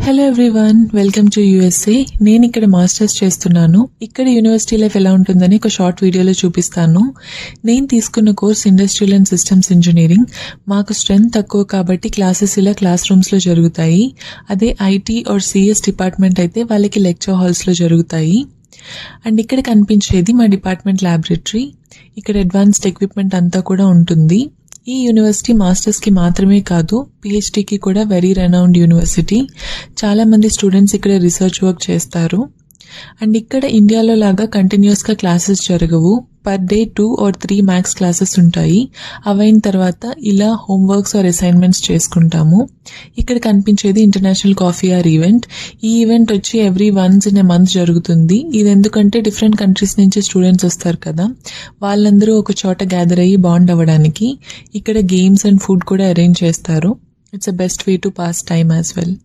Hello everyone, welcome to USA. నేను ఇక్కడ masters చేస్తున్నాను. ఇక్కడ యూనివర్సిటీ లైఫ్ ఎలా ఉంటుందని ఒక షార్ట్ వీడియోలో చూపిస్తాను. నేను తీసుకున్న course industrial and systems engineering. మాకు స్ట్రెంత్ తక్కువ కాబట్టి క్లాసెస్ ఇలా క్లాస్ రూమ్స్లో జరుగుతాయి. అదే ఐటీ ఆర్ సిఎస్ డిపార్ట్మెంట్ అయితే వాళ్ళకి లెక్చర్ హాల్స్లో జరుగుతాయి. అండ్ ఇక్కడ కనిపించేది మా డిపార్ట్మెంట్ ల్యాబొరేటరీ. ఇక్కడ అడ్వాన్స్డ్ ఎక్విప్మెంట్ అంతా కూడా ఉంటుంది. ఈ యూనివర్సిటీ మాస్టర్స్కి మాత్రమే కాదు, పిహెచ్డీకి కూడా వెరీ రెనౌండ్ యూనివర్సిటీ. చాలామంది స్టూడెంట్స్ ఇక్కడ రీసెర్చ్ వర్క్ చేస్తారు. అండ్ ఇక్కడ ఇండియాలో లాగా కంటిన్యూస్గా క్లాసెస్ జరగవు. Per day 2 or 3 max classes ఉంటాయి. అవైన తర్వాత ఇలా హోంవర్క్స్ ఆర్ అసైన్మెంట్స్ చేసుకుంటాము. ఇక్కడ కనిపించేది ఇంటర్నేషనల్ కాఫీ ఆర్ ఈవెంట్. ఈ ఈవెంట్ వచ్చి every once in a month జరుగుతుంది. ఇది ఎందుకంటే డిఫరెంట్ కంట్రీస్ నుంచి స్టూడెంట్స్ వస్తారు కదా, వాళ్ళందరూ ఒక చోట గ్యాదర్ అయ్యి బాండ్ అవ్వడానికి ఇక్కడ గేమ్స్ అండ్ ఫుడ్ కూడా అరేంజ్ చేస్తారు. It's a best way to pass time as well.